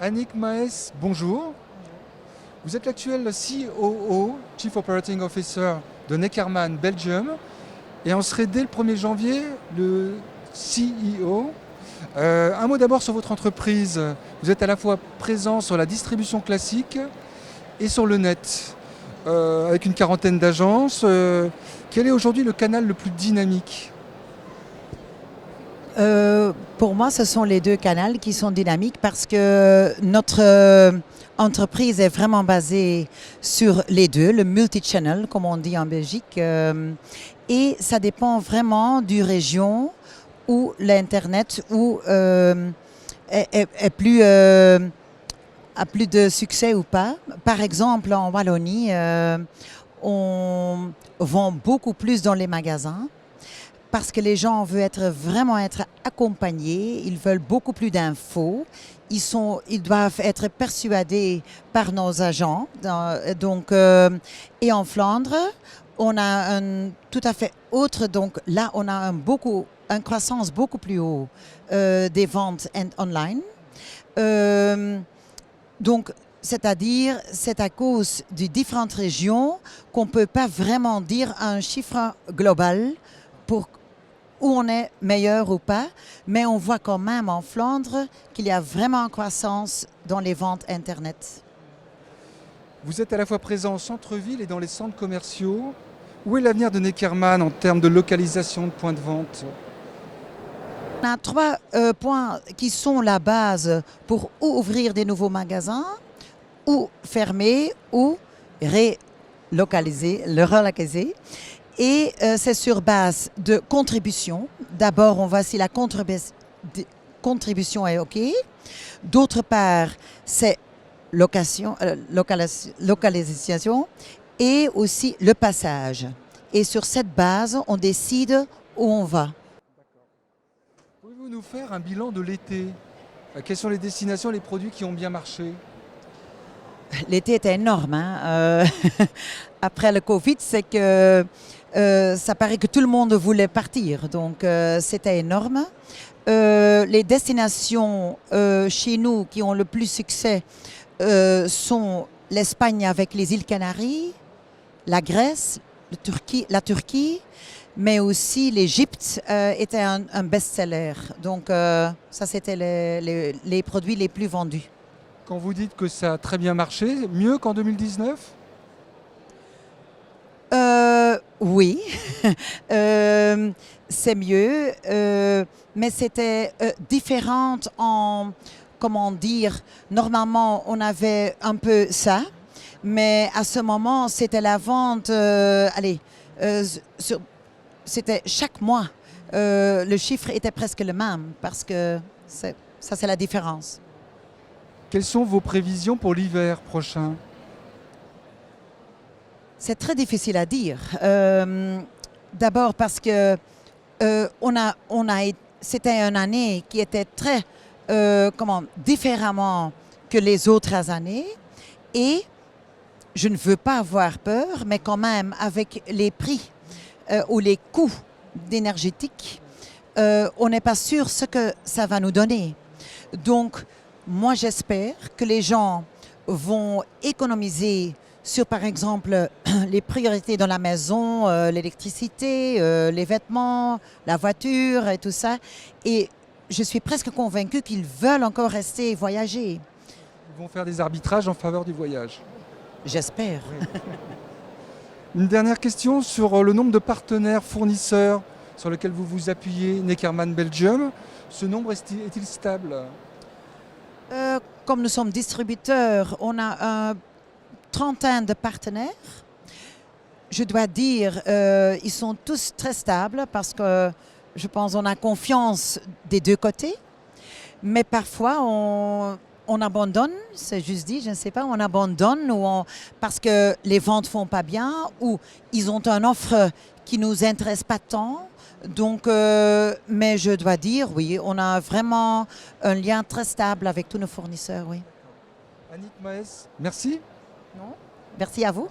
Annick Maes, bonjour. Vous êtes l'actuel COO, Chief Operating Officer de Neckermann Belgium, et on serait dès le 1er janvier le CEO. Un mot d'abord sur votre entreprise. Vous êtes à la fois présent sur la distribution classique et sur le net, avec une quarantaine d'agences. Quel est aujourd'hui le canal le plus dynamique ? Pour moi, ce sont les deux canaux qui sont dynamiques parce que notre entreprise est vraiment basée sur les deux, le multi-channel, comme on dit en Belgique. Et ça dépend vraiment du région où l'Internet est plus, a plus de succès ou pas. Par exemple, en Wallonie, on vend beaucoup plus dans les magasins, parce que les gens veulent vraiment être accompagnés, ils veulent beaucoup plus d'infos, ils doivent être persuadés par nos agents. Et en Flandre, on a un tout à fait autre, donc là on a une croissance beaucoup plus haut des ventes online. Donc, c'est-à-dire, c'est à cause des différentes régions qu'on ne peut pas vraiment dire un chiffre global pour où on est meilleur ou pas, mais on voit quand même en Flandre qu'il y a vraiment une croissance dans les ventes Internet. Vous êtes à la fois présent au centre-ville et dans les centres commerciaux. Où est l'avenir de Neckermann en termes de localisation de points de vente ? On a trois points qui sont la base pour ou ouvrir des nouveaux magasins, ou fermer, ou relocaliser. Et c'est sur base de contribution. D'abord, on voit si la contribution est OK. D'autre part, c'est localisation et aussi le passage. Et sur cette base, on décide où on va. Pouvez-vous nous faire un bilan de l'été ? Quelles sont les destinations et les produits qui ont bien marché ? L'été était énorme. Après le Covid, c'est que ça paraît que tout le monde voulait partir. Donc, c'était énorme. Les destinations chez nous qui ont le plus succès sont l'Espagne avec les îles Canaries, la Grèce, la Turquie, mais aussi l'Égypte était un best-seller. Donc, ça, c'était les produits les plus vendus. Quand vous dites que ça a très bien marché, mieux qu'en 2019 ? Oui, c'est mieux, mais c'était différent comment dire, normalement on avait un peu ça, mais à ce moment c'était la vente, c'était chaque mois, le chiffre était presque le même, parce que ça c'est la différence. Quelles sont vos prévisions pour l'hiver prochain ? C'est très difficile à dire. D'abord parce que c'était une année qui était très différemment que les autres années. Et je ne veux pas avoir peur, mais quand même avec les prix ou les coûts d'énergétique, on n'est pas sûr ce que ça va nous donner. Donc, moi, j'espère que les gens vont économiser sur, par exemple, les priorités dans la maison, l'électricité, les vêtements, la voiture et tout ça. Et je suis presque convaincue qu'ils veulent encore rester et voyager. Ils vont faire des arbitrages en faveur du voyage. J'espère. Oui. Une dernière question sur le nombre de partenaires fournisseurs sur lesquels vous vous appuyez, Neckermann Belgium. Ce nombre est-il stable ? Comme nous sommes distributeurs, on a une trentaine de partenaires. Je dois dire, ils sont tous très stables parce que je pense qu'on a confiance des deux côtés. Mais parfois, on abandonne, c'est juste dit, je ne sais pas, on abandonne parce que les ventes ne font pas bien ou ils ont une offre qui ne nous intéresse pas tant. Donc, mais je dois dire, oui, on a vraiment un lien très stable avec tous nos fournisseurs, oui. Annick Maes, merci. Non ? Merci à vous.